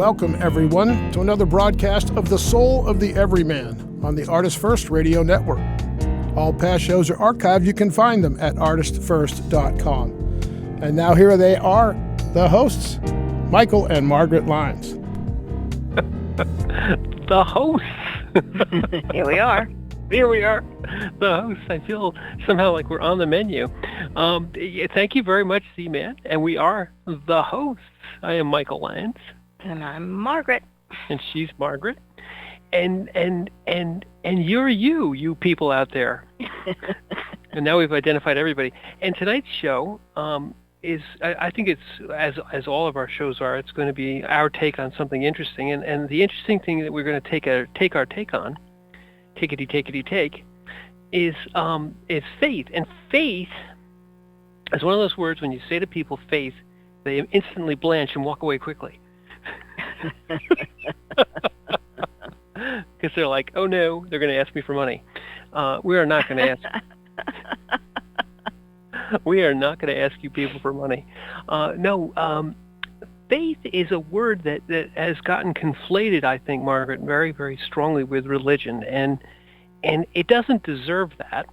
Welcome, everyone, to another broadcast of The Soul of the Everyman on the ArtistFirst Radio Network. All past shows are archived. You can find them at ArtistFirst.com. And now here they are, the hosts, Michael and Margaret Lyons. The hosts. Here we are. Here we are. The hosts. I feel somehow like we're on the menu. Thank you very much, Z-Man. And we are the hosts. I am Michael Lyons. And I'm Margaret. And she's Margaret. And you're you people out there. And now we've identified everybody. And tonight's show is, I think it's, as all of our shows are, it's going to be our take on something interesting. And the interesting thing that we're going to take our take on, take, is faith. And faith is one of those words when you say to people faith, they instantly blanch and walk away quickly. Because they're like, oh no, they're going to ask me for money. We are not going to ask. We are not going to ask you people for money. Faith is a word that has gotten conflated, I think, Margaret, very, very strongly with religion, and it doesn't deserve that.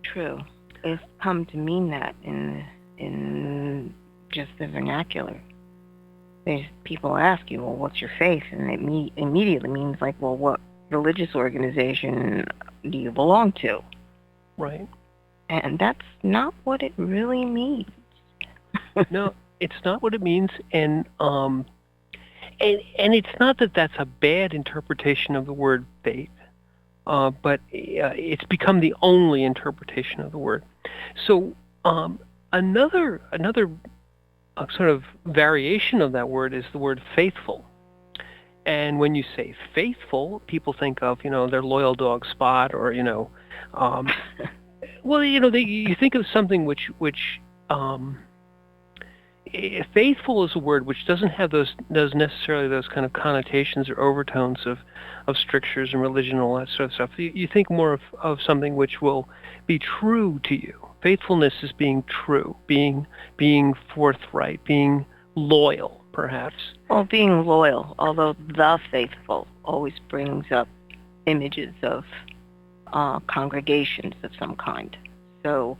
True. It's come to mean that in just the vernacular. People ask you, well, what's your faith? And it immediately means like, well, what religious organization do you belong to? Right. And that's not what it really means. No, it's not what it means, and it's not that that's a bad interpretation of the word faith, but it's become the only interpretation of the word. So another sort of variation of that word is the word faithful. And when you say faithful, people think of, their loyal dog Spot, or, well, you think of something which faithful is a word which doesn't have those necessarily those kind of connotations or overtones of strictures and religion and all that sort of stuff. You think more of something which will be true to you. Faithfulness is being true, being forthright, being loyal, perhaps. Well, being loyal, although the faithful always brings up images of congregations of some kind. So,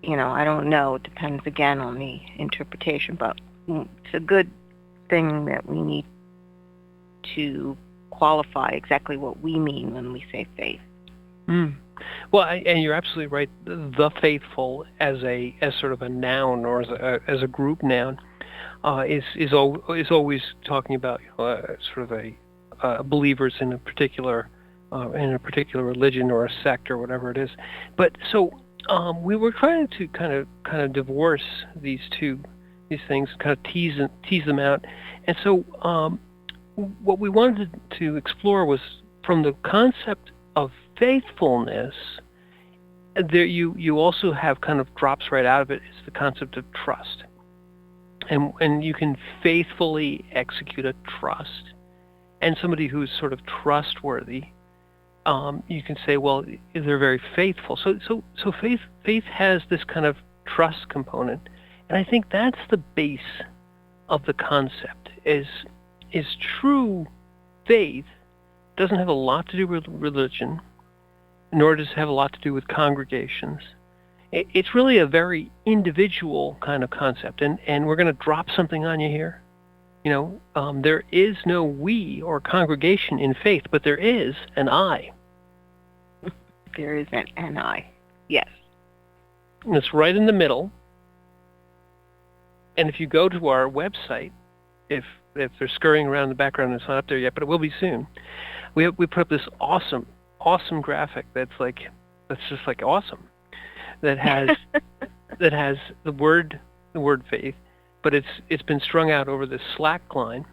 I don't know. It depends again on the interpretation, but it's a good thing that we need to qualify exactly what we mean when we say faith. Mm. Well, and you're absolutely right. The faithful, as sort of a noun or as a group noun, is always talking about sort of a believers in a particular religion or a sect or whatever it is. But so we were trying to kind of divorce these things, kind of tease them out, and so what we wanted to explore was from the concept of faithfulness. There, you also have kind of drops right out of it is the concept of trust, and you can faithfully execute a trust, and somebody who's sort of trustworthy, you can say, well, they're very faithful. So faith has this kind of trust component, and I think that's the base of the concept. Is true faith doesn't have a lot to do with religion, nor does it have a lot to do with congregations. It's really a very individual kind of concept, and we're going to drop something on you here. There is no we or congregation in faith, but there is an I. There is an I, yes. And it's right in the middle. And if you go to our website, if they're scurrying around in the background, it's not up there yet, but it will be soon. We put up this awesome graphic that's just like awesome. That has the word faith, but it's been strung out over this slack line,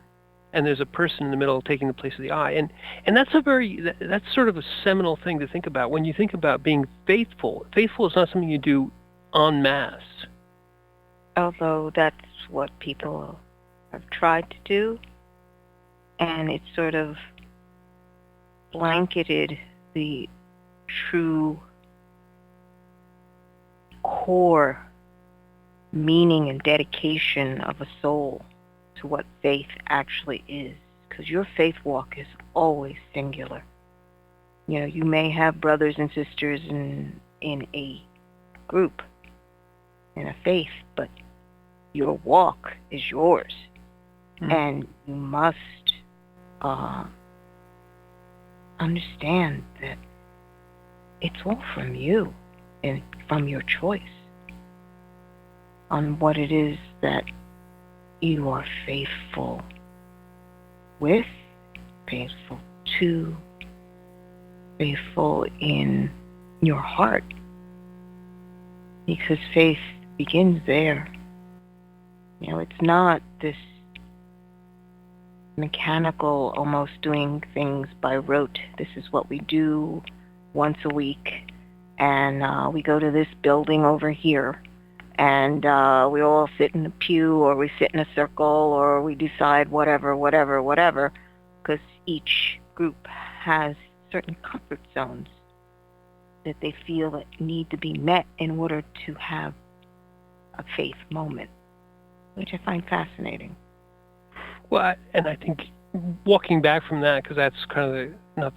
and there's a person in the middle taking the place of the I, and that's that's sort of a seminal thing to think about when you think about being faithful. Faithful is not something you do en masse. Although that's what people have tried to do, and it's sort of blanketed the true core meaning and dedication of a soul to what faith actually is, because your faith walk is always singular. You know, you may have brothers and sisters in a group, in a faith, but your walk is yours. And you must understand that it's all from you and from your choice on what it is that you are faithful with, faithful to, faithful in your heart. Because faith begins there. You know, it's not this mechanical, almost doing things by rote. This is what we do once a week, and we go to this building over here, and we all sit in a pew, or we sit in a circle, or we decide whatever, because each group has certain comfort zones that they feel that need to be met in order to have a faith moment, which I find fascinating. Well, and I think walking back from that, because that's kind of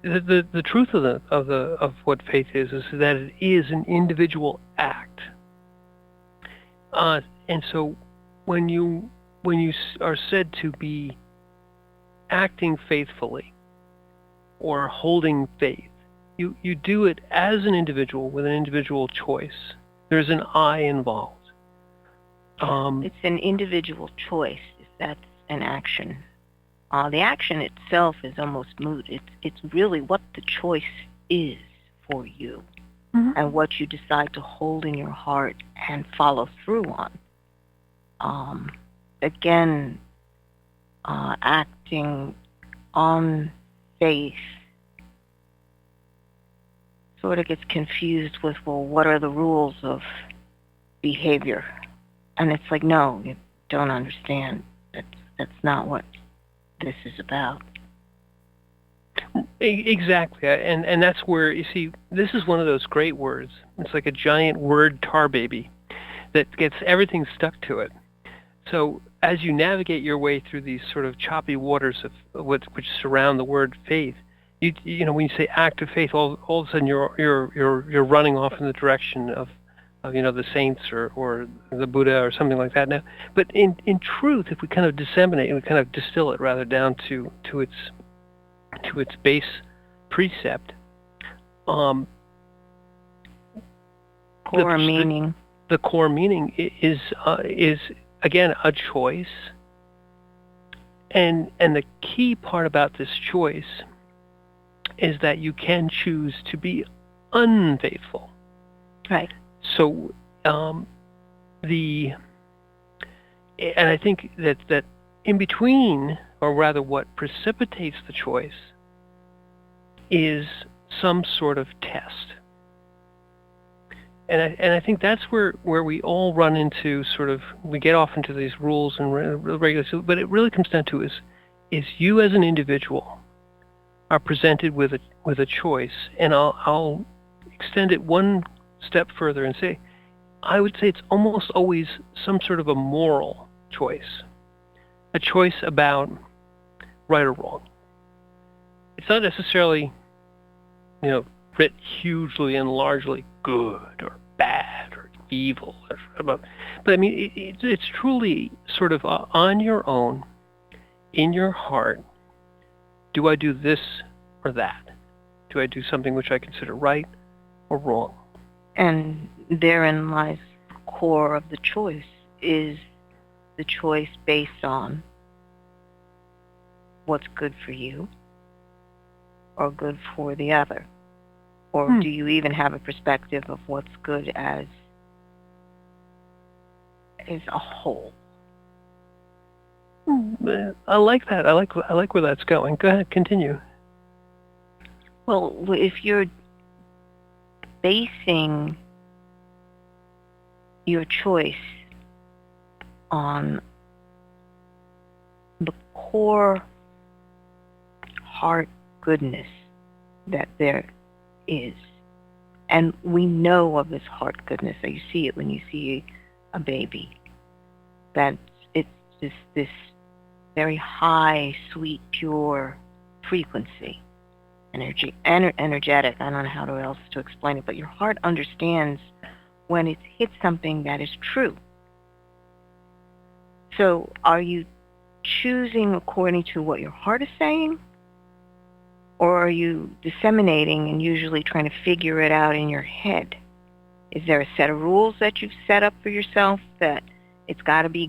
the truth of what faith is that it is an individual act, and so when you are said to be acting faithfully or holding faith, you do it as an individual with an individual choice. There's an I involved. It's an individual choice. That's an action. The action itself is almost moot. It's really what the choice is for you, and what you decide to hold in your heart and follow through on. Again, acting on faith sort of gets confused with, well, what are the rules of behavior? And it's like, no, you don't understand. That's not what this is about. Exactly, and that's where, you see, this is one of those great words. It's like a giant word tar baby that gets everything stuck to it. So as you navigate your way through these sort of choppy waters of which surround the word faith, you know, when you say act of faith, all of a sudden you're running off in the direction of you know, the saints or the Buddha or something like that. Now, but in truth, if we kind of disseminate and we kind of distill it rather down to its base precept, core meaning. The core meaning is again a choice, and the key part about this choice is that you can choose to be unfaithful. Right. So, and I think that in between, or rather what precipitates the choice, is some sort of test. And I think that's where we all run into we get off into these rules and regulations, but it really comes down to is you as an individual are presented with a choice, and I'll extend it one step further and say, I would say it's almost always some sort of a moral choice, a choice about right or wrong. It's not necessarily, you know, writ hugely and largely good or bad or evil, but I mean, it's truly sort of on your own, in your heart. Do I do this or that? Do I do something which I consider right or wrong? And therein lies the core of the choice, is the choice based on what's good for you or good for the other. Or do you even have a perspective of what's good as a whole? I like that. I like where that's going. Go ahead, continue. Well, if you're basing your choice on the core heart goodness that there is, and we know of this heart goodness, so you see it when you see a baby, that it's just this very high, sweet, pure frequency, energetic. I don't know how else to explain it, but your heart understands when it's hit something that is true. So are you choosing according to what your heart is saying? Or are you disseminating and usually trying to figure it out in your head? Is there a set of rules that you've set up for yourself that it's got to be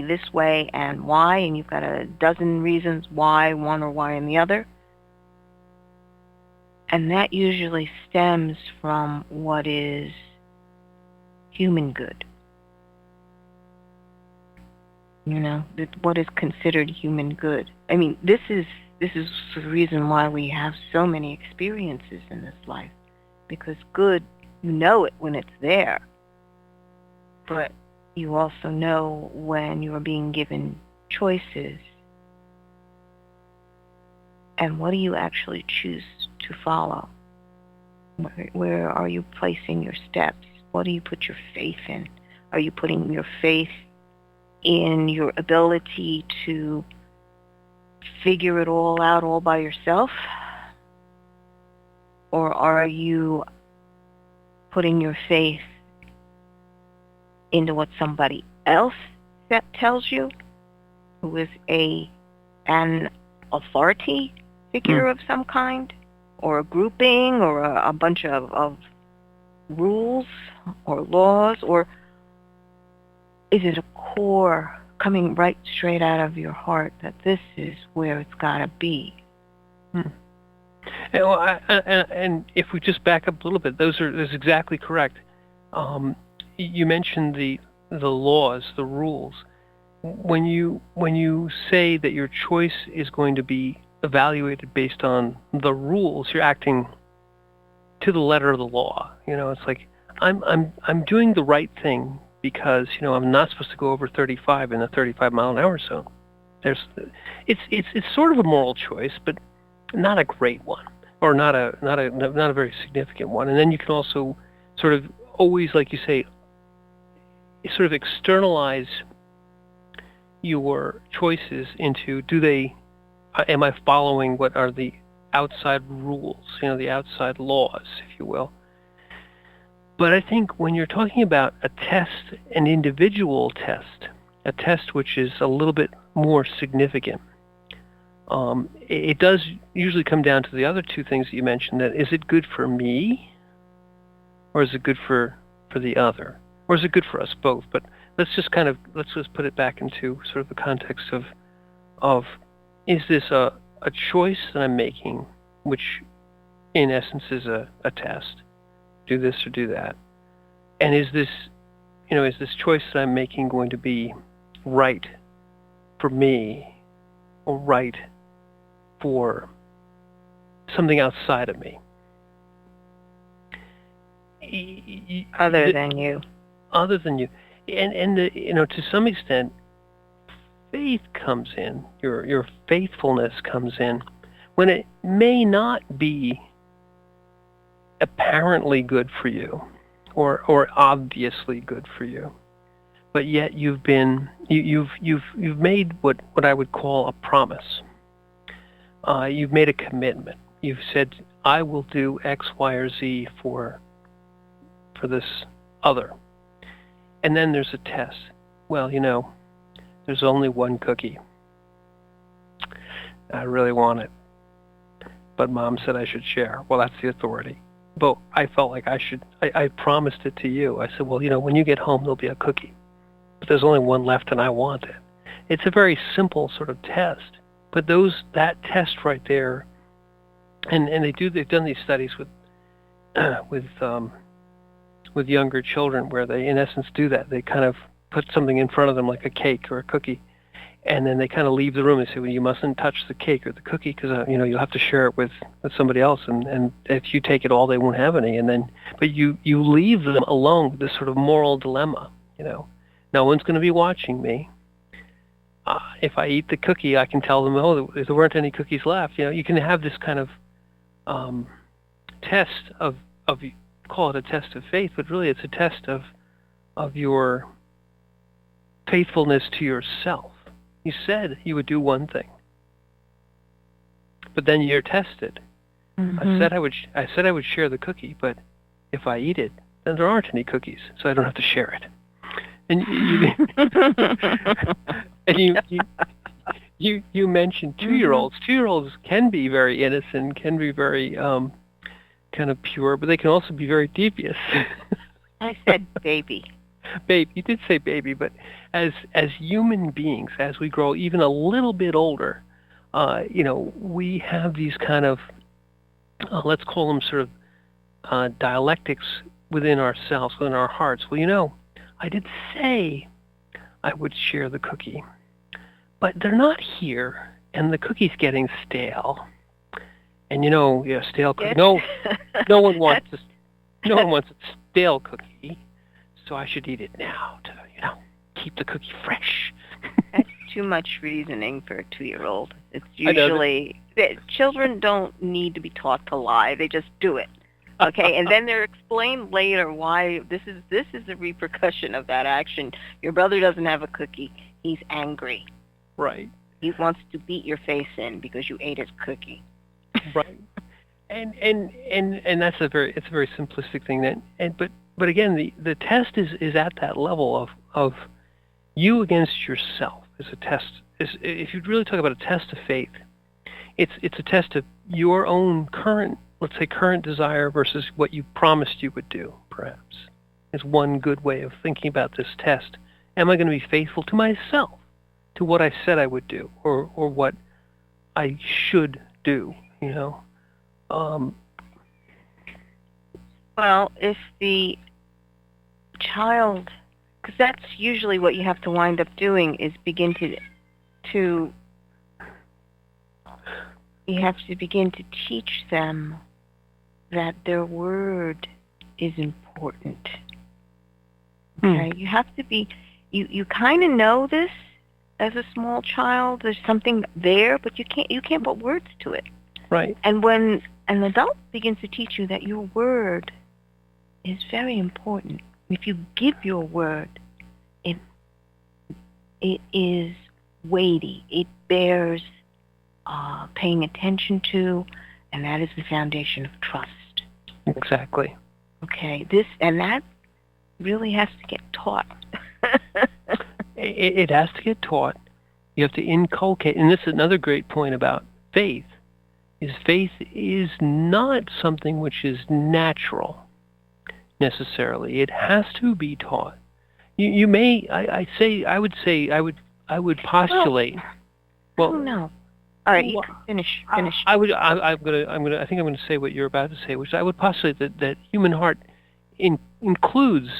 this way and why, and you've got a dozen reasons why one or why and the other? And that usually stems from what is human good. What is considered human good. I mean, this is the reason why we have so many experiences in this life. Because good, you know it when it's there. But you also know when you are being given choices. And what do you actually choose to follow? Where are you placing your steps? What do you put your faith in? Are you putting your faith in your ability to figure it all out all by yourself? Or are you putting your faith into what somebody else that tells you, who is an authority figure of some kind, or a grouping, or a bunch of rules or laws? Or is it a core coming right straight out of your heart that this is where it's got to be? And if we just back up a little bit, that's exactly correct. You mentioned the laws, the rules. When you say that your choice is going to be evaluated based on the rules, you're acting to the letter of the law. It's like I'm doing the right thing because I'm not supposed to go over 35 in a 35-mile-an-hour zone. It's sort of a moral choice, but not a great one, or not a very significant one. And then you can also sort of always, like you say, sort of externalize your choices into, am I following what are the outside rules, the outside laws, if you will. But I think when you're talking about a test, an individual test, a test which is a little bit more significant, it does usually come down to the other two things that you mentioned, that is it good for me, or is it good for the other, or is it good for us both? But let's just put it back into sort of the context of is this a choice that I'm making, which in essence is a test, do this or do that, and is this choice that I'm making going to be right for me, or right for something outside of me, other than you, and to some extent, faith comes in. Your faithfulness comes in when it may not be apparently good for you, or obviously good for you, but yet you've made what I would call a promise. You've made a commitment. You've said, I will do X, Y, or Z for this other. And then there's a test. Well, there's only one cookie. I really want it, but Mom said I should share. Well, that's the authority. But I felt like I promised it to you. I said, well, when you get home, there'll be a cookie. But there's only one left and I want it. It's a very simple sort of test. But that test right there, and they've done these studies with younger children where they in essence do that. They kind of put something in front of them like a cake or a cookie, and then they kind of leave the room and say, well, you mustn't touch the cake or the cookie because you'll have to share it with somebody else, and if you take it all, they won't have any. But you leave them alone with this sort of moral dilemma. No one's going to be watching me. If I eat the cookie, I can tell them, oh, there weren't any cookies left. You can have this kind of test of call it a test of faith, but really it's a test of your faithfulness to yourself. You said you would do one thing, but then you're tested. I said I would share the cookie, but if I eat it, then there aren't any cookies, so I don't have to share it. And you mentioned 2-year-olds. 2-year-olds can be very innocent, can be very kind of pure, but they can also be very devious. I said baby. Baby, you did say baby, but as human beings, as we grow even a little bit older, we have these kind of let's call them sort of dialectics within ourselves, within our hearts. Well, I did say I would share the cookie, but they're not here, and the cookie's getting stale. And stale cookie. No one wants a stale cookie, so I should eat it now to keep the cookie fresh. That's too much reasoning for a 2-year-old. It's usually children don't need to be taught to lie; they just do it. Okay, and then they're explained later why this is a repercussion of that action. Your brother doesn't have a cookie; he's angry. Right. He wants to beat your face in because you ate his cookie. Right. And that's a very simplistic thing. But again, the test is at that level of you against yourself. Is a test. If you really talk about a test of faith, it's a test of your own current desire versus what you promised you would do. Perhaps is one good way of thinking about this test. Am I going to be faithful to myself, to what I said I would do, or what I should do? Well, if the child, because that's usually what you have to wind up doing, is begin to teach them that their word is important. Okay, you have to be. You kind of know this as a small child. There's something there, but you can't put words to it. Right. And when an adult begins to teach you that your word is very important, if you give your word, it is weighty. It bears paying attention to, and that is the foundation of trust. Exactly. Okay. That really has to get taught. It has to get taught. You have to inculcate, and this is another great point about faith. Faith is not something which is natural necessarily. It has to be taught. You may. I would postulate. Well, no. All right, you finish. I think I'm gonna say what you're about to say, which I would postulate that human heart includes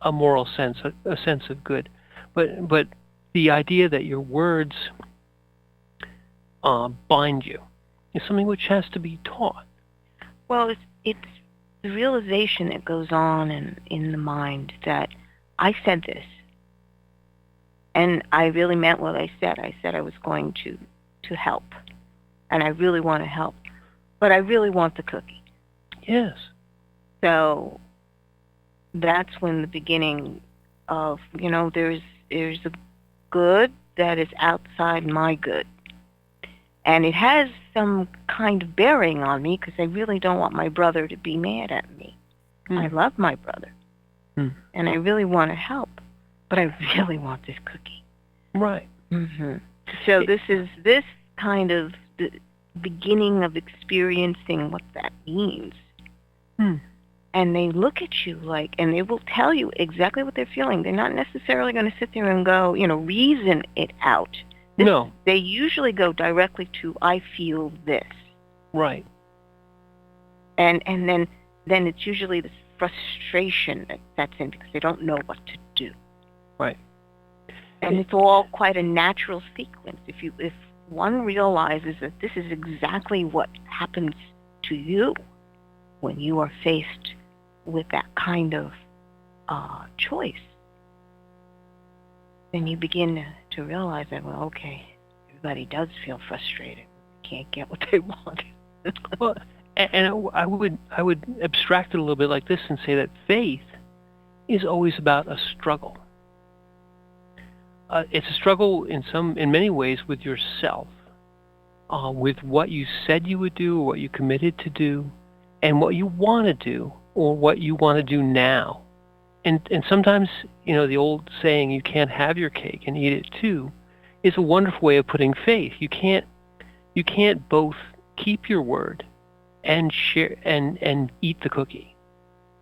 a moral sense, a sense of good, but the idea that your words bind you is something which has to be taught. Well, it's the realization that goes on in the mind that I said this, and I really meant what I said. I said I was going to help, and I really want to help, but I really want the cookie. Yes. So that's when the beginning of, there's a good that is outside my good. And it has some kind of bearing on me because I really don't want my brother to be mad at me. I love my brother. And I really want to help, but I really want this cookie. Right. Mm-hmm. So this is this kind of the beginning of experiencing what that means. And they look at you and they will tell you exactly what they're feeling. They're not necessarily going to sit there and go, reason it out. No. They usually go directly to, I feel this. Right. And then it's usually this frustration that sets in because they don't know what to do. Right. And it's all quite a natural sequence. If one realizes that this is exactly what happens to you when you are faced with that kind of choice, then you begin to realize that, well, okay, everybody does feel frustrated. Can't get what they want. Well, and I would abstract it a little bit like this and say that faith is always about a struggle. it's a struggle in many ways with yourself, with what you said you would do, or what you committed to do, and what you want to do, or what you want to do now. And sometimes, the old saying, "You can't have your cake and eat it too," is a wonderful way of putting faith. You can't both keep your word and share and eat the cookie.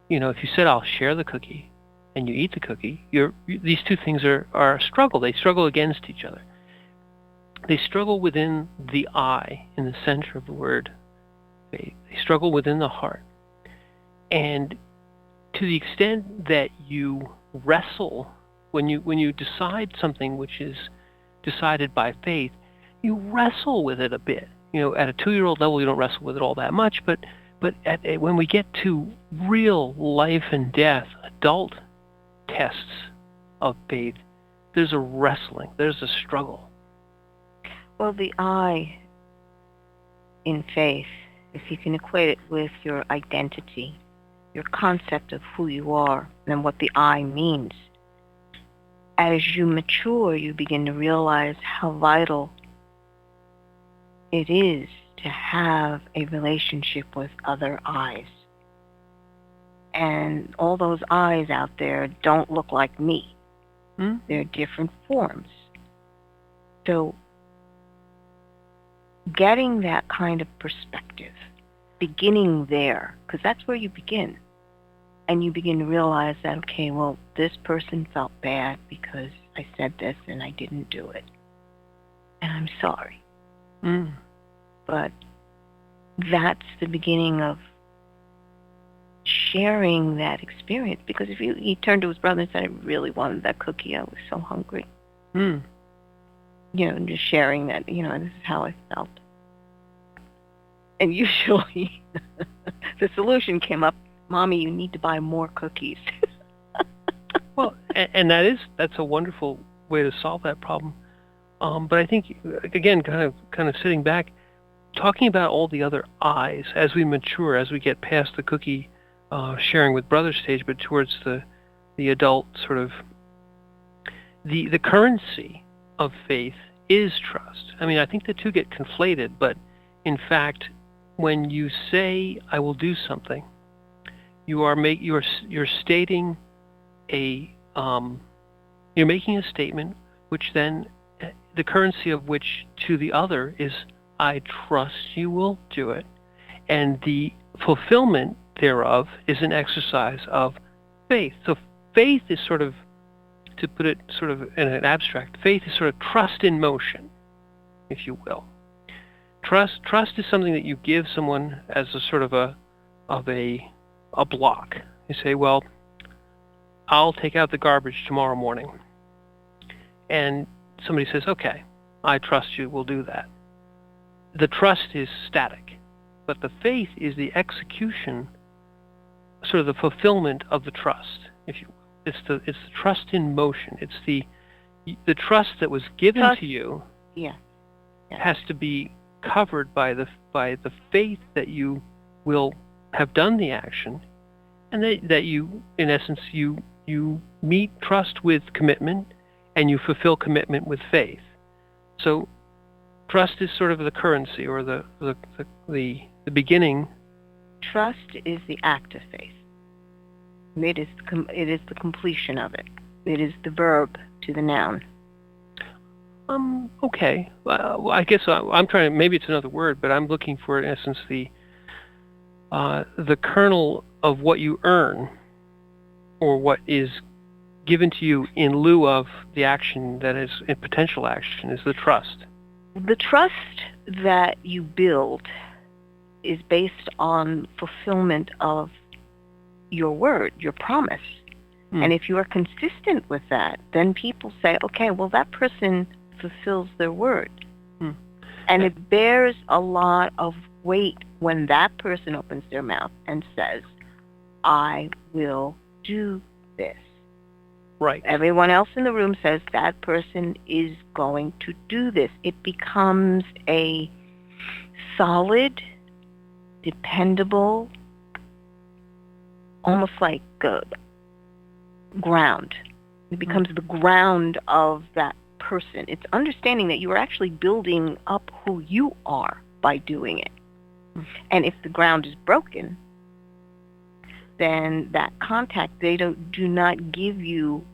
If you said, "I'll share the cookie," and you eat the cookie, these two things are a struggle. They struggle against each other. They struggle within the I, in the center of the word faith. They struggle within the heart. And to the extent that you wrestle, when you decide something which is decided by faith, you wrestle with it a bit. At a 2-year-old level, you don't wrestle with it all that much, but when we get to real life and death, adult tests of faith, there's a wrestling, there's a struggle. Well, the I in faith, if you can equate it with your identity, your concept of who you are and what the I means, as you mature, you begin to realize how vital it is to have a relationship with other I's. And all those I's out there don't look like me. They're different forms. So getting that kind of perspective, beginning there, because that's where you begin. And you begin to realize that, okay, well, this person felt bad because I said this and I didn't do it. And I'm sorry. But that's the beginning of sharing that experience. Because if he turned to his brother and said, "I really wanted that cookie. I was so hungry." And just sharing that, this is how I felt. And usually the solution came up, "Mommy, you need to buy more cookies." Well, and that's a wonderful way to solve that problem. But I think, again, kind of sitting back, talking about all the other I's as we mature, as we get past the cookie sharing with brother stage, but towards the adult sort of, the currency of faith is trust. I mean, I think the two get conflated, but in fact, when you say, "I will do something," you're stating you're making a statement, which then the currency of which to the other is, "I trust you will do it," and the fulfillment thereof is an exercise of faith. So faith is sort of, to put it sort of in an abstract, faith is sort of trust in motion, if you will. Trust is something that you give someone as a sort of a block. You say, "Well, I'll take out the garbage tomorrow morning." And somebody says, "Okay, I trust you, we'll do that." The trust is static, but the faith is the execution, sort of the fulfillment of the trust, if you will. It's the trust in motion. It's the trust that was given to you. Yeah. Has to be covered by the faith that you will have done the action, and that you, in essence, you meet trust with commitment, and you fulfill commitment with faith. So trust is sort of the currency, or the beginning. Trust is the act of faith. It is the completion of it. It is the verb to the noun. Okay. Well, I guess I'm trying. Maybe it's another word, but I'm looking for, in essence, the kernel of what you earn, or what is given to you in lieu of the action that is a potential action, is the trust. The trust that you build is based on fulfillment of your word, your promise. And if you are consistent with that, then people say, "Okay, well, that person fulfills their word." And it bears a lot of weight when that person opens their mouth and says, "I will do this." Right. Everyone else in the room says that person is going to do this. It becomes a solid, dependable, almost like ground It becomes the ground of that person. It's understanding that you are actually building up who you are by doing it. And if the ground is broken, then that contact, they do not give you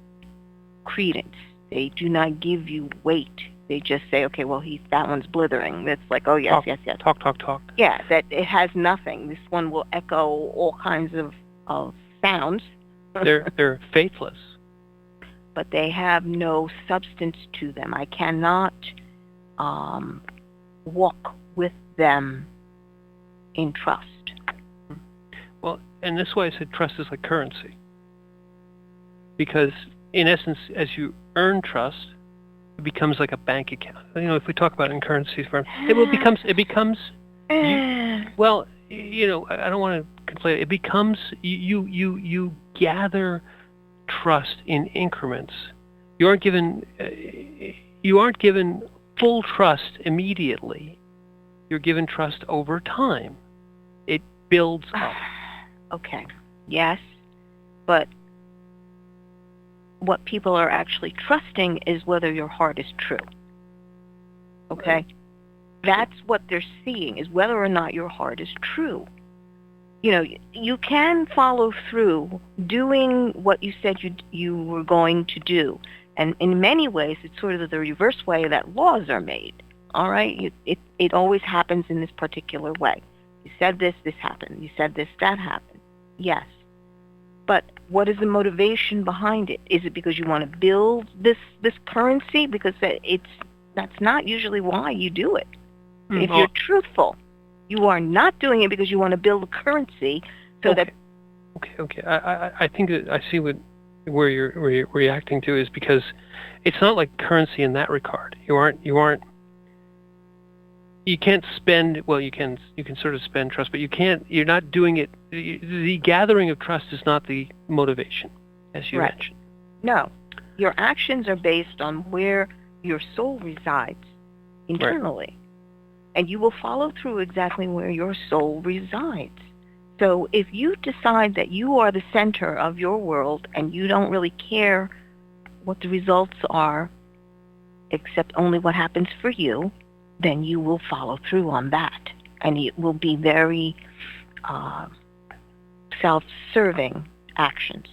credence. They do not give you weight. They just say, okay, well, that one's blithering. That's like, oh, yes, yes. Talk. Yeah, that it has nothing. This one will echo all kinds of sounds. They're faithless. But they have no substance to them. I cannot walk with them in trust. Well, and this is why I said trust is like currency. Because in essence, as you earn trust, it becomes like a bank account. If we talk about it in currency form, it becomes. I don't want to conflate it. It becomes you gather trust in increments. You aren't given full trust immediately. You're given trust over time. It builds up. Okay. Yes, but what people are actually trusting is whether your heart is true. Okay? Right. That's what they're seeing, is whether or not your heart is true. You can follow through doing what you said you were going to do. And in many ways, it's sort of the reverse way that laws are made. All right? It always happens in this particular way. You said this happened. You said this, that happened. Yes. But what is the motivation behind it? Is it because you want to build this currency? Because that's not usually why you do it. If you're truthful, you are not doing it because you want to build a currency so that... Okay. I think that I see where you're reacting to is because it's not like currency in that regard. You can't spend, well, you can sort of spend trust, but you're not doing it. The gathering of trust is not the motivation, as you mentioned. No. Your actions are based on where your soul resides internally. Right. And you will follow through exactly where your soul resides. So if you decide that you are the center of your world and you don't really care what the results are, except only what happens for you, then you will follow through on that. And it will be very self-serving actions.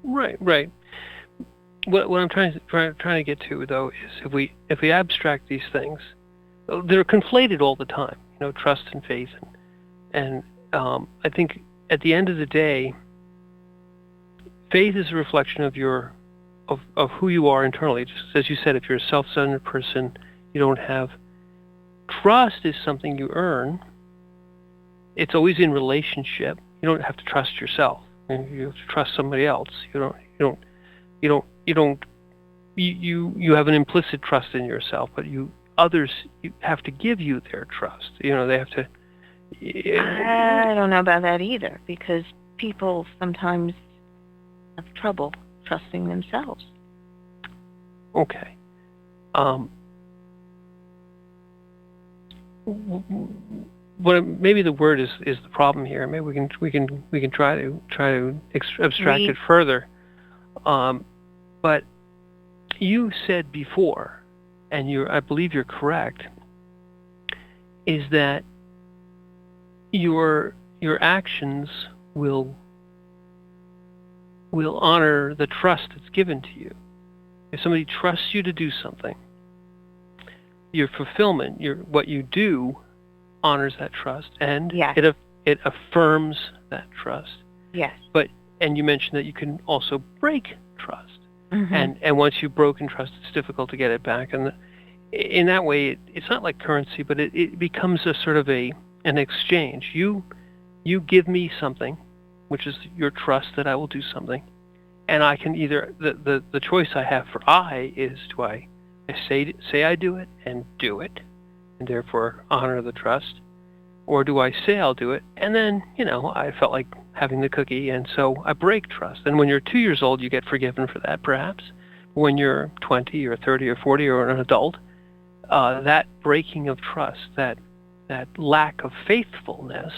Right. What I'm trying to get to, though, is if we abstract these things, they're conflated all the time. Trust and faith, and I think at the end of the day, faith is a reflection of who you are internally. Just as you said, if you're a self-centered person, you don't have trust is something you earn. It's always in relationship. You don't have to trust yourself. You have to trust somebody else. You have an implicit trust in yourself, but others have to give you their trust. They have to. I don't know about that either, because people sometimes have trouble trusting themselves. Okay. Maybe the word is the problem here. Maybe we can try to abstract it further. But you said before, and I believe you're correct, is that your actions will honor the trust that's given to you. If somebody trusts you to do something, your fulfillment, what you do, honors that trust, and it affirms that trust. Yes. And you mentioned that you can also break trust, mm-hmm. and once you've broken trust, it's difficult to get it back. And in that way, it's not like currency, but it becomes a sort of an exchange. You give me something, which is your trust that I will do something, and I can either the choice I have for is do I say I do it and do it, and therefore honor the trust, or do I say I'll do it and then I felt like having the cookie and so I break trust. And when you're 2 years old, you get forgiven for that, perhaps. When you're 20 or 30 or 40 or an adult, that breaking of trust, that lack of faithfulness,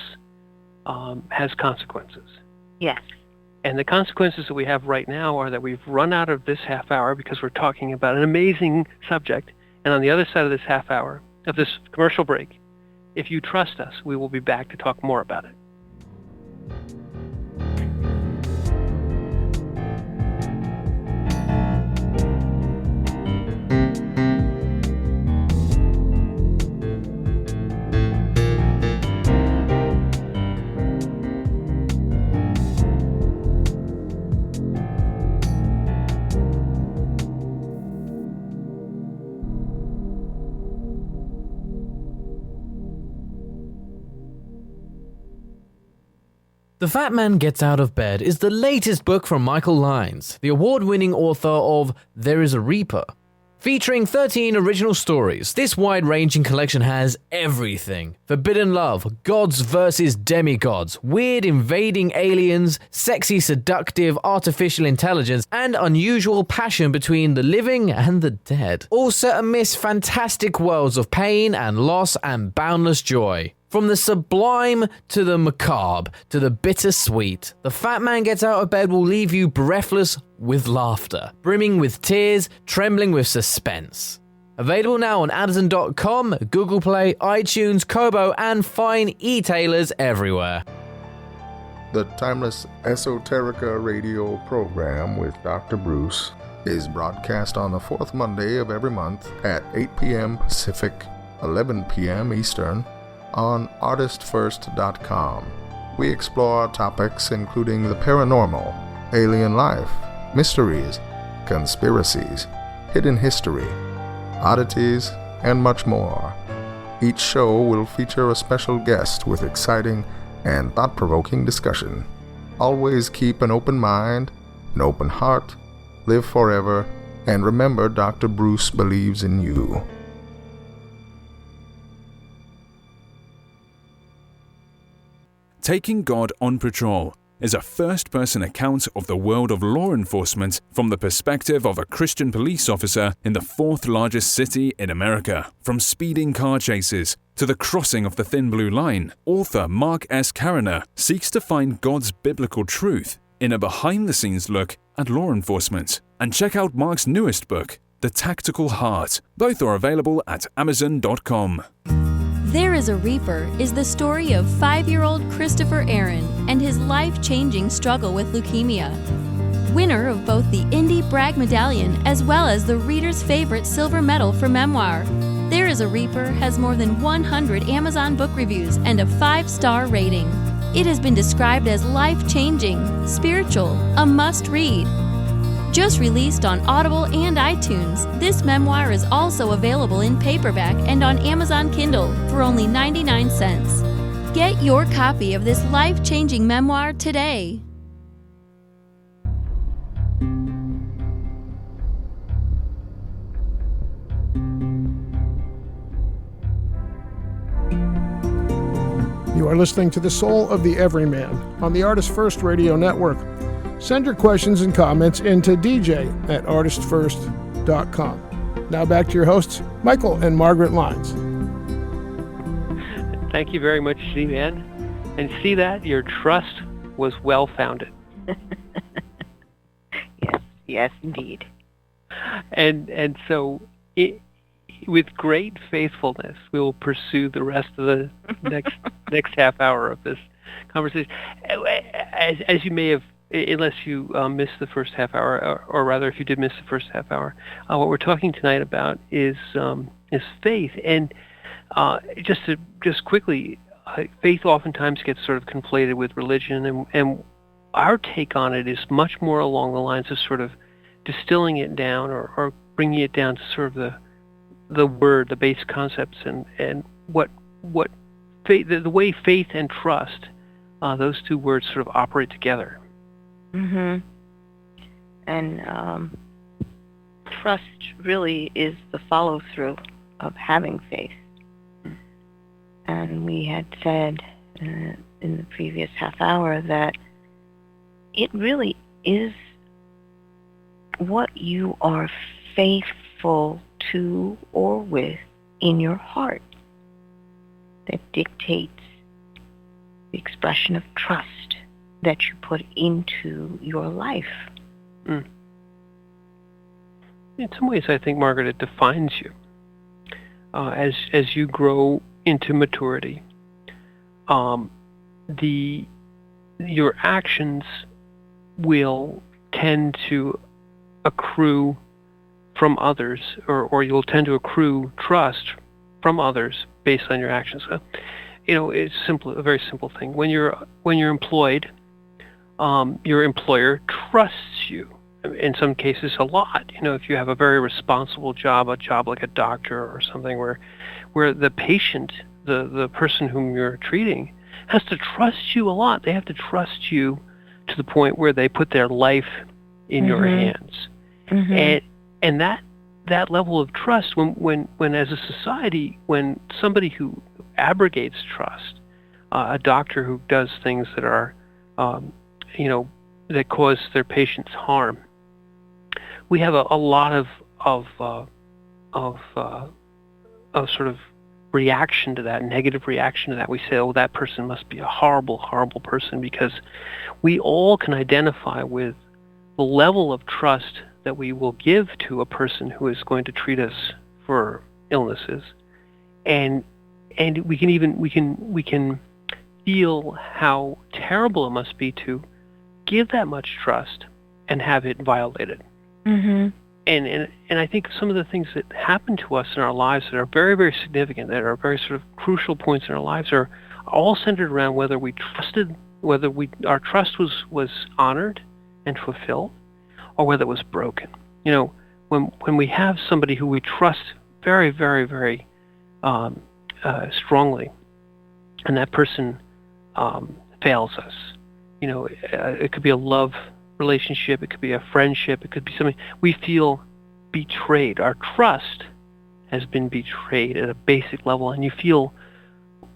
has consequences. Yes. And the consequences that we have right now are that we've run out of this half hour because we're talking about an amazing subject. And on the other side of this half hour, of this commercial break, if you trust us, we will be back to talk more about it. The Fat Man Gets Out of Bed is the latest book from Michael Lyons, the award-winning author of There is a Reaper. Featuring 13 original stories, this wide-ranging collection has everything. Forbidden love, gods versus demigods, weird invading aliens, sexy seductive artificial intelligence, and unusual passion between the living and the dead. All set amidst fantastic worlds of pain and loss and boundless joy. From the sublime to the macabre to the bittersweet, The Fat Man Gets Out of Bed will leave you breathless with laughter, brimming with tears, trembling with suspense. Available now on Amazon.com, Google Play, iTunes, Kobo, and fine e-tailers everywhere. The Timeless Esoterica radio program with Dr. Bruce is broadcast on the fourth Monday of every month at 8 p.m. Pacific, 11 p.m. Eastern, on ArtistFirst.com. We explore topics including the paranormal, alien life, mysteries, conspiracies, hidden history, oddities, and much more. Each show will feature a special guest with exciting and thought-provoking discussion. Always keep an open mind, an open heart, live forever, and remember Dr. Bruce believes in you. Taking God on Patrol is a first-person account of the world of law enforcement from the perspective of a Christian police officer in the fourth largest city in America. From speeding car chases to the crossing of the thin blue line, author Mark S. Cariner seeks to find God's biblical truth in a behind-the-scenes look at law enforcement. And check out Mark's newest book, The Tactical Heart. Both are available at Amazon.com. There is a Reaper is the story of 5-year-old Christopher Aaron and his life-changing struggle with leukemia. Winner of both the Indy Bragg Medallion as well as the reader's favorite silver medal for memoir, There is a Reaper has more than 100 Amazon book reviews and a 5-star rating. It has been described as life-changing, spiritual, a must-read. Just released on Audible and iTunes, this memoir is also available in paperback and on Amazon Kindle for only 99 cents. Get your copy of this life-changing memoir today. You are listening to The Soul of the Everyman on the ArtistFirst Radio Network. Send your questions and comments into dj@artistfirst.com. Now back to your hosts, Michael and Margaret Lyons. Thank you very much, C-Man. And see that? Your trust was well-founded. Yes, indeed. And so, with great faithfulness, we will pursue the rest of the next half hour of this conversation. As you may have, unless you missed the first half hour, or rather, if you did miss the first half hour, what we're talking tonight about is faith. And just quickly, faith oftentimes gets sort of conflated with religion, and our take on it is much more along the lines of sort of distilling it down or bringing it down to sort of the word, the base concepts, and what faith, the way faith and trust, those two words sort of operate together. Mm-hmm. And trust really is the follow-through of having faith. And we had said in the previous half hour that it really is what you are faithful to or with in your heart that dictates the expression of trust that you put into your life. Mm. In some ways, I think, Margaret, it defines you. As you grow into maturity, your actions will tend to accrue from others, or you'll tend to accrue trust from others based on your actions. It's a very simple thing. When you're employed, your employer trusts you. In some cases, a lot. If you have a very responsible job, a job like a doctor or something, where the patient, the person whom you're treating, has to trust you a lot. They have to trust you to the point where they put their life in your hands. And that level of trust, when as a society, when somebody who abrogates trust, a doctor who does things that are, that cause their patients harm, we have a lot of sort of reaction to that, negative reaction to that. We say, oh, that person must be a horrible, horrible person, because we all can identify with the level of trust that we will give to a person who is going to treat us for illnesses, and we can feel how terrible it must be to give that much trust and have it violated. And I think some of the things that happen to us in our lives that are very, very significant, that are very sort of crucial points in our lives, are all centered around whether our trust was honored and fulfilled, or whether it was broken. When we have somebody who we trust very, very, very strongly, and that person fails us, it could be a love relationship, it could be a friendship, it could be something, we feel betrayed. Our trust has been betrayed at a basic level, and you feel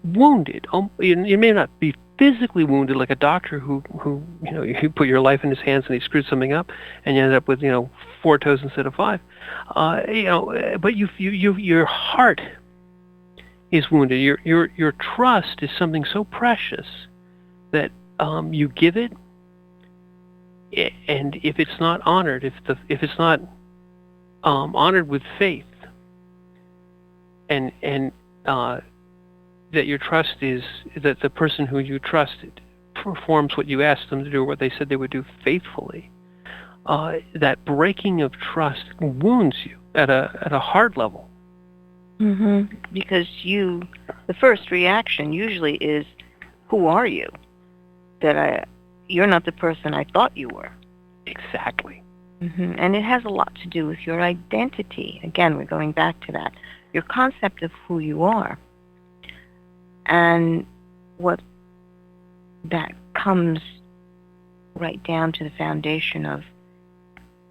wounded. You may not be physically wounded like a doctor who you put your life in his hands and he screwed something up and you end up with 4 toes instead of 5. But your heart is wounded. Your trust is something so precious that you give it, and if it's not honored, if it's not honored with faith, and that your trust is that the person who you trusted performs what you asked them to do, or what they said they would do faithfully, that breaking of trust wounds you at a heart level. Because the first reaction usually is, who are you? You're not the person I thought you were. Exactly. And it has a lot to do with your identity. Again, we're going back to that. Your concept of who you are. And what that comes right down to the foundation of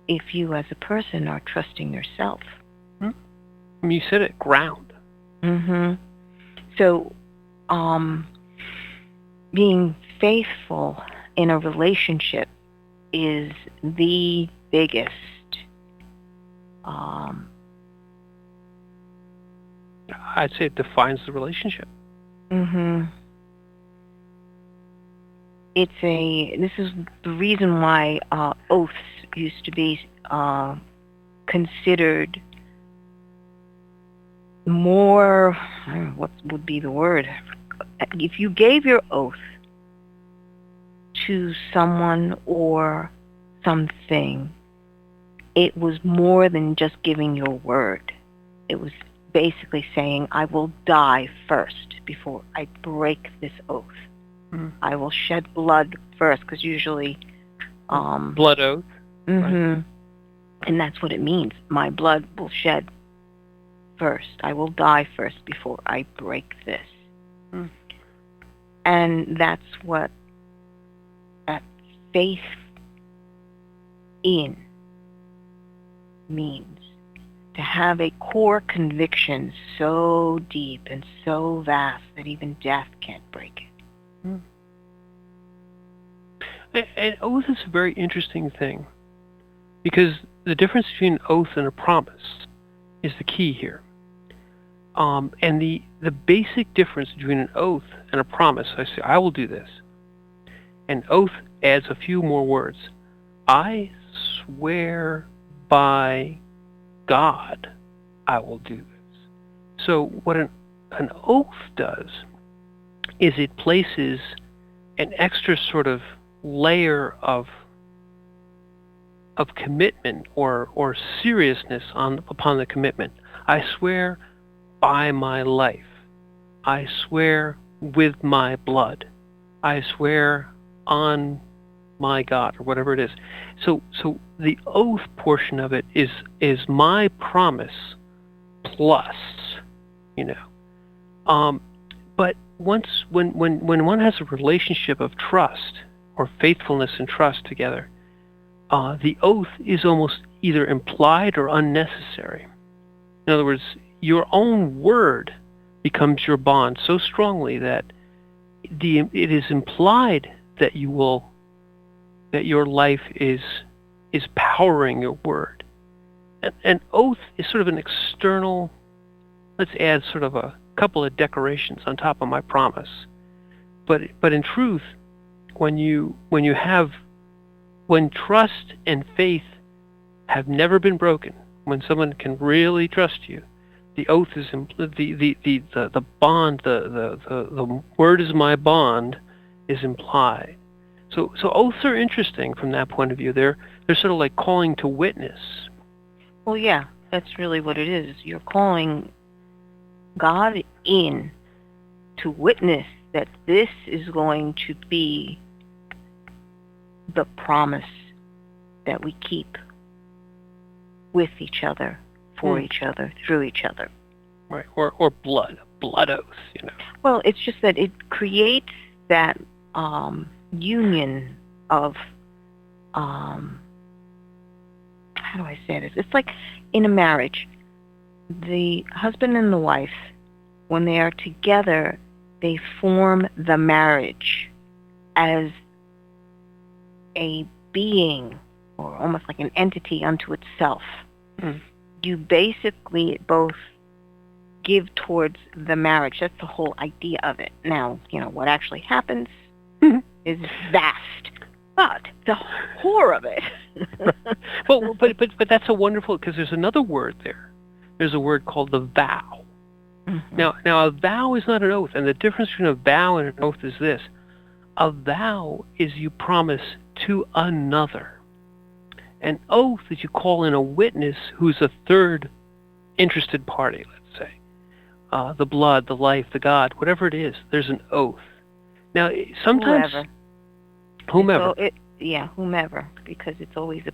if you as a person are trusting yourself. You said it, ground. So, being faithful in a relationship is the biggest I'd say it defines the relationship. This is the reason why oaths used to be considered more, what would be the word? If you gave your oath to someone or something, it was more than just giving your word. It was basically saying, I will die first before I break this oath. I will shed blood first, because usually blood oath. Right. And that's what it means. My blood will shed first. I will die first before I break this. And that's what that faith in means. To have a core conviction so deep and so vast that even death can't break it. And oath is a very interesting thing, because the difference between an oath and a promise is the key here. And the basic difference between an oath and a promise, I say, I will do this, And oath adds a few more words. I swear by God I will do this. So what an oath does is it places an extra sort of layer of commitment or seriousness upon the commitment. I swear by my life. I swear with my blood. I swear on my God, or whatever it is. So the oath portion of it is my promise plus, But when one has a relationship of trust or faithfulness and trust together, the oath is almost either implied or unnecessary. In other words, your own word becomes your bond so strongly that it is implied that your life is powering your word. An oath is sort of an external. Let's add sort of a couple of decorations on top of my promise. But in truth, when trust and faith have never been broken, when someone can really trust you, the oath is the bond, the word is my bond, is implied. So oaths are interesting from that point of view. They're sort of like calling to witness. Well, yeah, that's really what it is. You're calling God in to witness that this is going to be the promise that we keep with each other, for each other, through each other. Right, or blood oath, Well, it's just that it creates that union of, how do I say this? It's like in a marriage, the husband and the wife, when they are together, they form the marriage as a being, or almost like an entity unto itself. You basically both give towards the marriage. That's the whole idea of it. Now, what actually happens is vast, but the core of it. Well, but that's a wonderful, because there's another word there. There's a word called the vow. Mm-hmm. Now a vow is not an oath, and the difference between a vow and an oath is this: a vow is you promise to another. An oath is you call in a witness who's a third interested party, let's say. The blood, the life, the God, whatever it is, there's an oath. Now, sometimes... Whomever. Whomever, because it's always a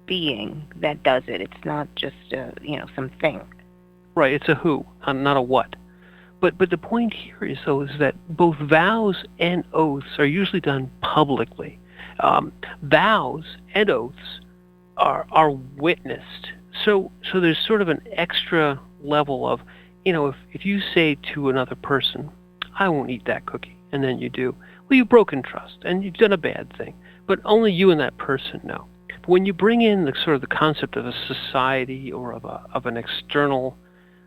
being that does it. It's not just, something. Right, it's a who, not a what. But the point here is that both vows and oaths are usually done publicly. Vows and oaths are witnessed. So there's sort of an extra level of, if you say to another person, I won't eat that cookie, and then you do, well, you've broken trust, and you've done a bad thing. But only you and that person know. But when you bring in the sort of the concept of a society or of an external,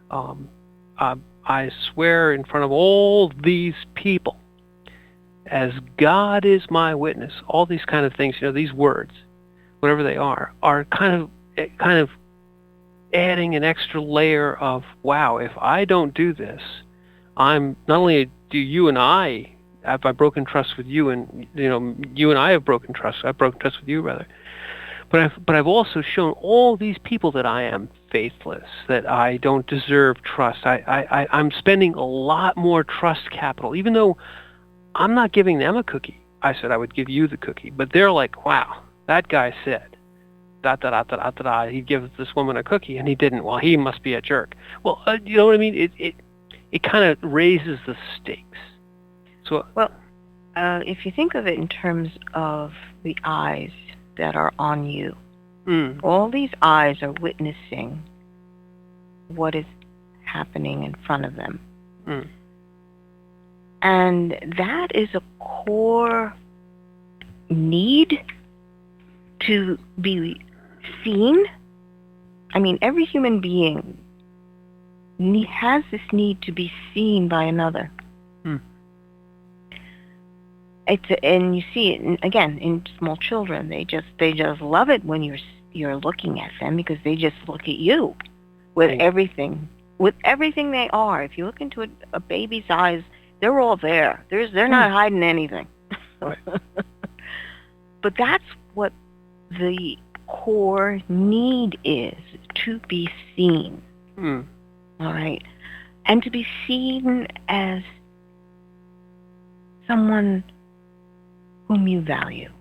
I swear in front of all these people, as God is my witness, all these kind of things, these words, whatever they are kind of adding an extra layer of, wow, if I don't do this, I'm not only do you and I have I broken trust with you, and you and I have broken trust. I've broken trust with you, rather. But I've also shown all these people that I am faithless, that I don't deserve trust. I'm spending a lot more trust capital, even though I'm not giving them a cookie. I said I would give you the cookie, but they're like, wow, that guy said he'd give this woman a cookie, and he didn't. Well, he must be a jerk. Well, you know what I mean? It kind of raises the stakes. So, well, if you think of it in terms of the eyes that are on you, all these eyes are witnessing what is happening in front of them. And that is a core need to be seen. I mean, every human being has this need to be seen by another. And you see it again in small children. They just love it when you're looking at them, because they just look at you with everything they are. If you look into a baby's eyes, they're all there. They're not hiding anything. Right. But that's what the core need is, to be seen. Mm. All right, and to be seen as someone whom you value,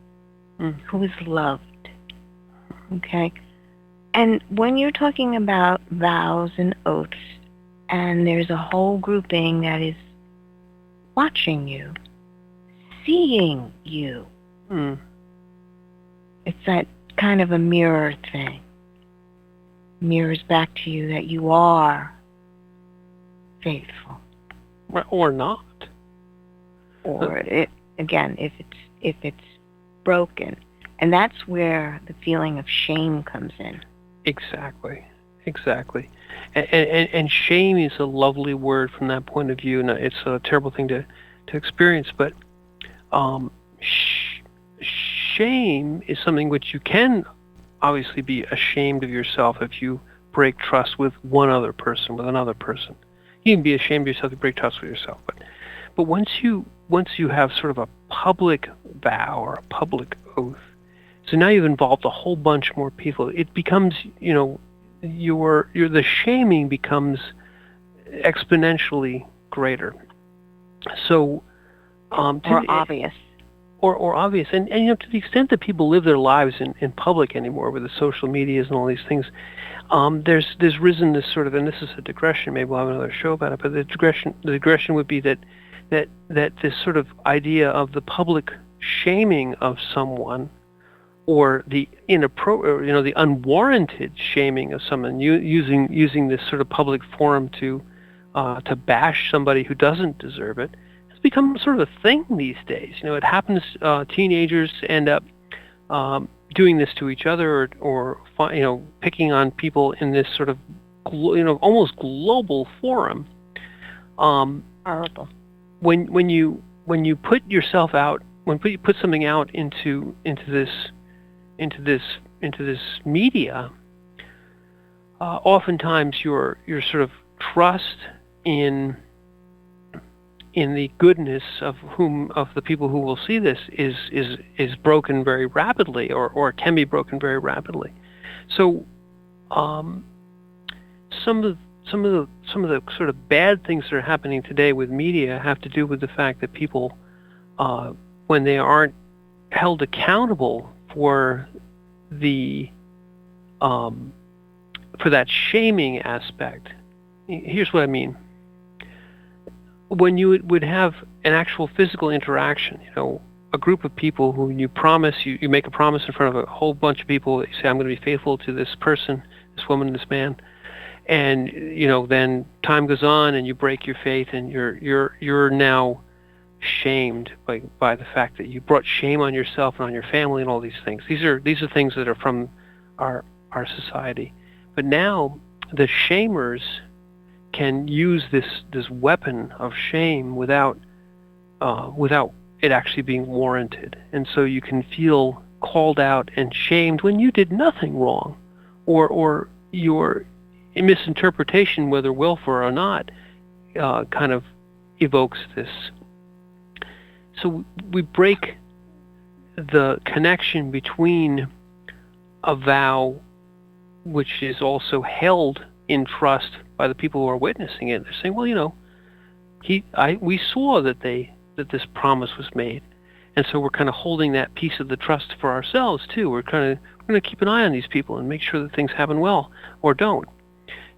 who is loved. Okay? And when you're talking about vows and oaths, and there's a whole grouping that is watching you, seeing you, it's that kind of a mirror thing. Mirrors back to you that you are faithful. Or not. Or again, if it's broken. And that's where the feeling of shame comes in. Exactly. And shame is a lovely word from that point of view, and it's a terrible thing to experience, but shame is something which you can obviously be ashamed of yourself if you break trust with another person. You can be ashamed of yourself to break trust with yourself, but once you have sort of a public vow or a public oath, so now you've involved a whole bunch more people. It becomes, the shaming becomes exponentially greater. So, or obvious. Or obvious, and to the extent that people live their lives in public anymore with the social medias and all these things, there's risen this sort of, and this is a digression. Maybe we'll have another show about it. But the digression would be that this sort of idea of the public shaming of someone, or the the unwarranted shaming of someone, using this sort of public forum to bash somebody who doesn't deserve it, has become sort of a thing these days. It happens. Teenagers end up doing this to each other, or picking on people in this sort of almost global forum. Horrible. When you put yourself out, when you put something out into this media, oftentimes your sort of trust in the goodness of the people who will see this is broken very rapidly, or can be broken very rapidly. So some of the sort of bad things that are happening today with media have to do with the fact that people, when they aren't held accountable for that shaming aspect. Here's what I mean. When you would have an actual physical interaction, a group of people who you make a promise in front of a whole bunch of people. You say, I'm going to be faithful to this person, this woman, this man. And, then time goes on and you break your faith, and you're now shamed by the fact that you brought shame on yourself and on your family and all these things. These are things that are from our society. But now the shamers can use this weapon of shame without it actually being warranted. And so you can feel called out and shamed when you did nothing wrong, or your misinterpretation, whether willful or not, kind of evokes this. So we break the connection between a vow, which is also held in trust by the people who are witnessing it. They're saying, well, we saw that this promise was made, and so we're kind of holding that piece of the trust for ourselves too. We're going to keep an eye on these people and make sure that things happen well or don't.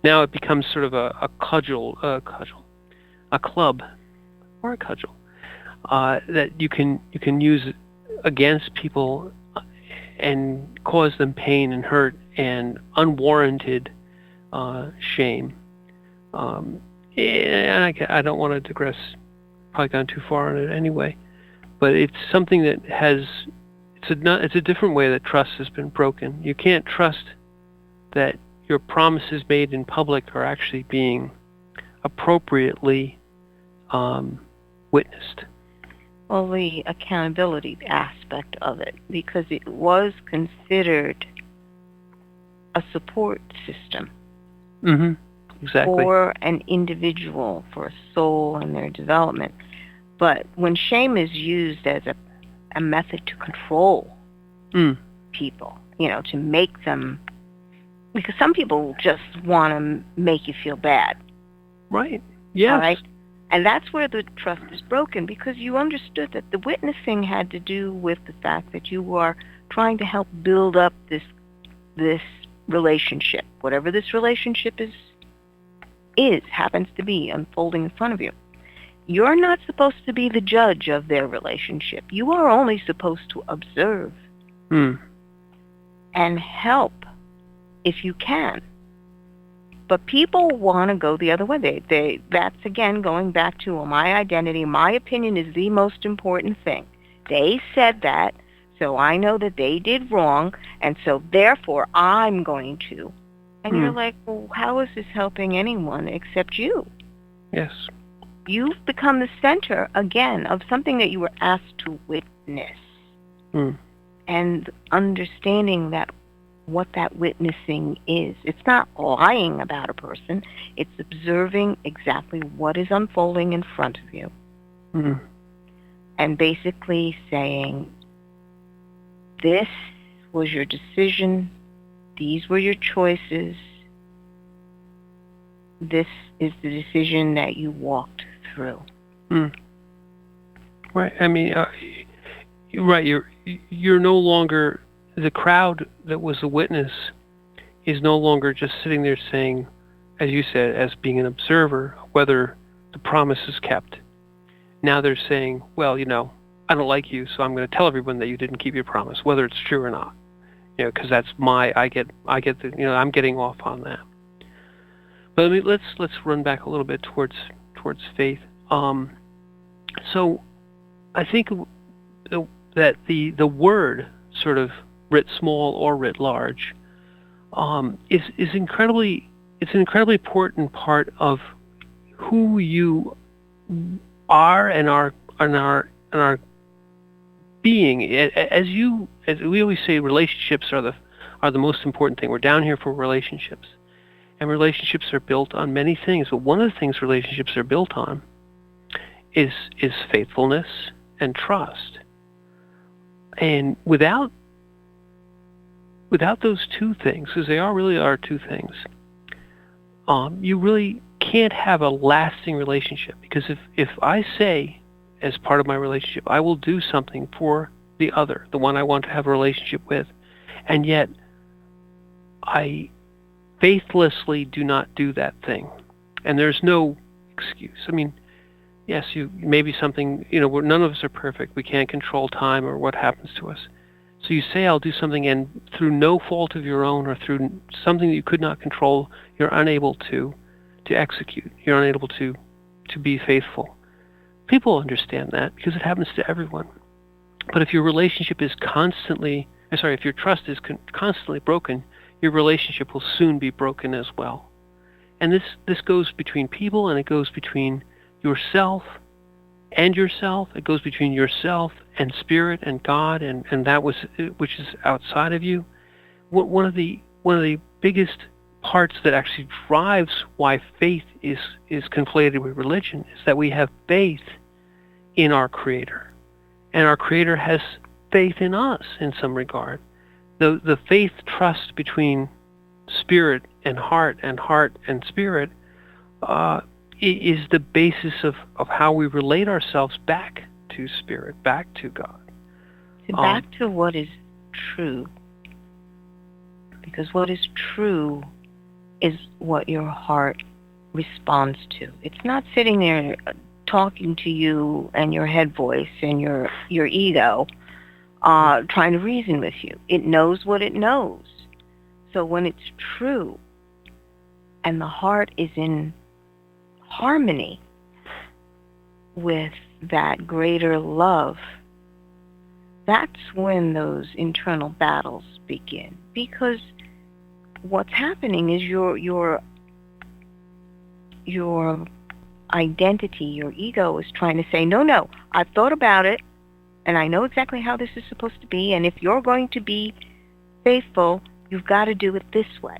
Now it becomes sort of a club or a cudgel that you can use against people and cause them pain and hurt and unwarranted shame. And I don't want to digress, probably gone too far on it anyway, but it's something that it's a different way that trust has been broken. You can't trust that your promises made in public are actually being appropriately witnessed. Well, the accountability aspect of it, because it was considered a support system Exactly. for an individual, for a soul and their development. But when shame is used as a method to control people, to make them, because some people just want to make you feel bad. Right. Yes. All right? And that's where the trust is broken, because you understood that the witnessing had to do with the fact that you are trying to help build up this relationship, whatever this relationship happens to be unfolding in front of you. You're not supposed to be the judge of their relationship. You are only supposed to observe and help if you can. But people want to go the other way. That's, again, going back to, well, my identity, my opinion is the most important thing. They said that, so I know that they did wrong, and so therefore I'm going to. And you're like, well, how is this helping anyone except you? Yes. You've become the center, again, of something that you were asked to witness. And understanding that what that witnessing is. It's not lying about a person. It's observing exactly what is unfolding in front of you. And basically saying, this was your decision. These were your choices. This is the decision that you walked through. Right. I mean, right. You're no longer, the crowd that was a witness is no longer just sitting there saying, as you said, as being an observer, whether the promise is kept. Now they're saying, well, I don't like you, so I'm going to tell everyone that you didn't keep your promise, whether it's true or not. Because that's I get the, I'm getting off on that. But let's run back a little bit towards faith. So I think that the word, sort of writ small or writ large, is incredibly, it's an incredibly important part of who you are and our being. As we always say, relationships are the most important thing. We're down here for relationships. And relationships are built on many things, but one of the things relationships are built on is faithfulness and trust. And without those two things, because they really are two things, you really can't have a lasting relationship. Because if I say, as part of my relationship, I will do something for the other, the one I want to have a relationship with, and yet I faithlessly do not do that thing, and there's no excuse. I mean, yes, maybe something, none of us are perfect. We can't control time or what happens to us. So you say, I'll do something, and through no fault of your own or through something that you could not control, you're unable to execute. You're unable to be faithful. People understand that because it happens to everyone. But if your relationship is if your trust is constantly broken, your relationship will soon be broken as well. And this goes between people, and it goes between yourself and yourself. It goes between yourself and spirit and God and that which is outside of you. One of the biggest parts that actually drives why faith is conflated with religion is that we have faith in our Creator, and our Creator has faith in us in some regard. The faith trust between spirit and heart and spirit is the basis of how we relate ourselves back to spirit, back to God. Back to what is true. Because what is true is what your heart responds to. It's not sitting there talking to you and your head voice and your ego trying to reason with you. It knows what it knows. So when it's true and the heart is in harmony with that greater love, that's when those internal battles begin. Because what's happening is you're identity, your ego, is trying to say, no, I've thought about it, and I know exactly how this is supposed to be, and if you're going to be faithful, you've got to do it this way.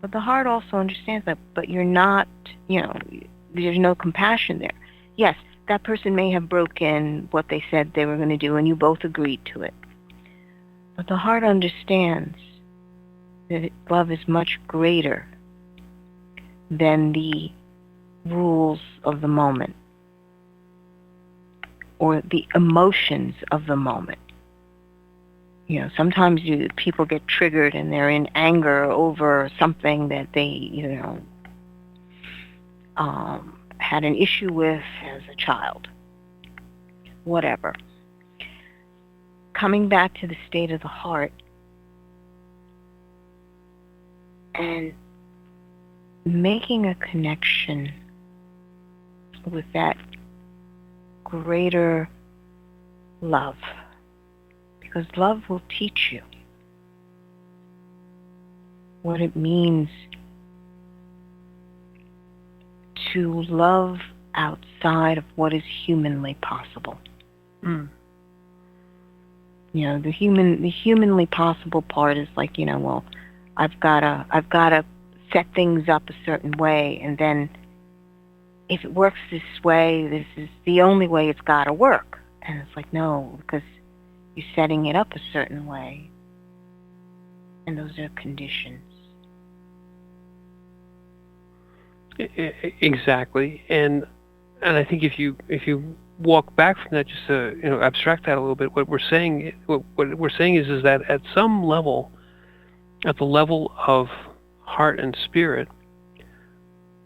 But the heart also understands that, but you're not, there's no compassion there. Yes, that person may have broken what they said they were going to do, and you both agreed to it. But the heart understands that love is much greater than the rules of the moment or the emotions of the moment. Sometimes people get triggered and they're in anger over something that they, had an issue with as a child. Whatever. Coming back to the state of the heart and making a connection with that greater love. Because love will teach you what it means to love outside of what is humanly possible. Mm. The humanly possible part is like, well, I've gotta set things up a certain way, and then if it works this way, this is the only way it's gotta work. And it's like, no, because you're setting it up a certain way, and those are conditions. Exactly, and I think if you walk back from that, just to abstract that a little bit, what we're saying is that at some level, at the level of heart and spirit,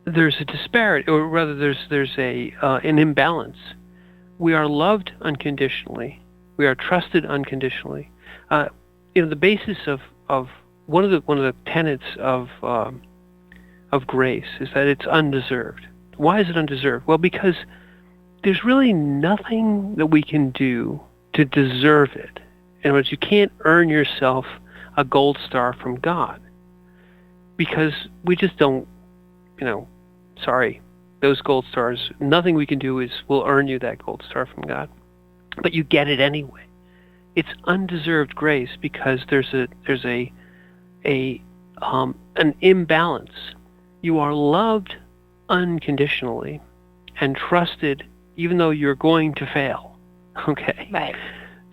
there's a disparity, or rather, there's an imbalance. We are loved unconditionally. We are trusted unconditionally. The basis of one of the tenets of grace is that it's undeserved. Why is it undeserved? Well, because there's really nothing that we can do to deserve it. In other words, you can't earn yourself a gold star from God, because we just don't. Sorry, those gold stars. Nothing we can do will earn you that gold star from God. But you get it anyway. It's undeserved grace because there's an imbalance. You are loved unconditionally and trusted, even though you're going to fail. Okay. Right.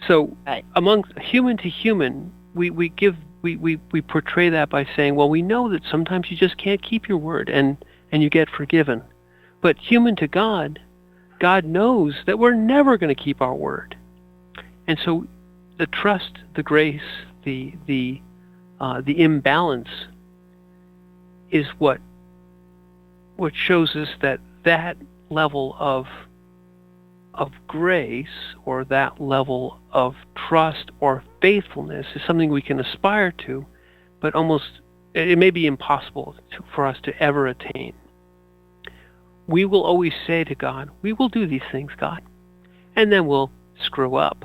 So, right. Among human to human, we portray that by saying, well, we know that sometimes you just can't keep your word, and you get forgiven. But human to God, God knows that we're never going to keep our word. And so the trust, the grace, the imbalance is what shows us that level of grace, or that level of trust or faithfulness, is something we can aspire to, but it may be impossible for us to ever attain. We will always say to God, we will do these things, God. And then we'll screw up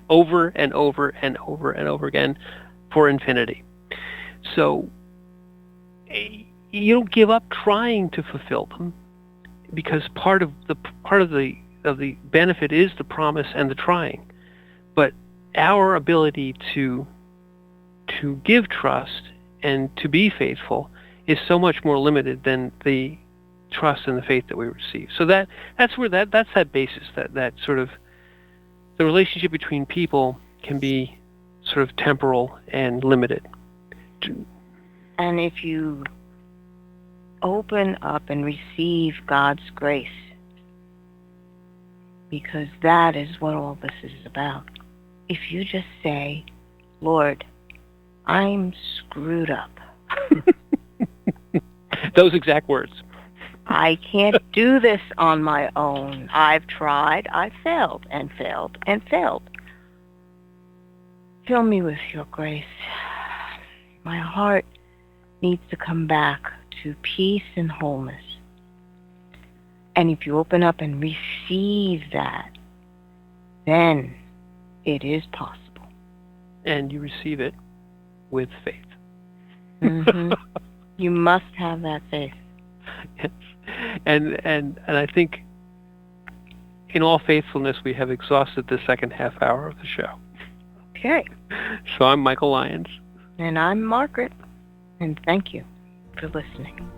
over and over and over and over again for infinity. So you don't give up trying to fulfill them, because part of the benefit is the promise and the trying. But our ability to give trust and to be faithful is so much more limited than the trust and the faith that we receive. So that's that basis, that sort of the relationship between people can be sort of temporal and limited. And if you open up and receive God's grace, because that is what all this is about. If you just say, Lord, I'm screwed up. Those exact words. I can't do this on my own. I've tried. I've failed and failed and failed. Fill me with your grace. My heart needs to come back to peace and wholeness. And if you open up and receive that, then it is possible. And you receive it with faith. Mm-hmm. You must have that faith. Yes. And I think, in all faithfulness, we have exhausted the second half hour of the show. Okay. So I'm Michael Lyons. And I'm Margaret. And thank you for listening.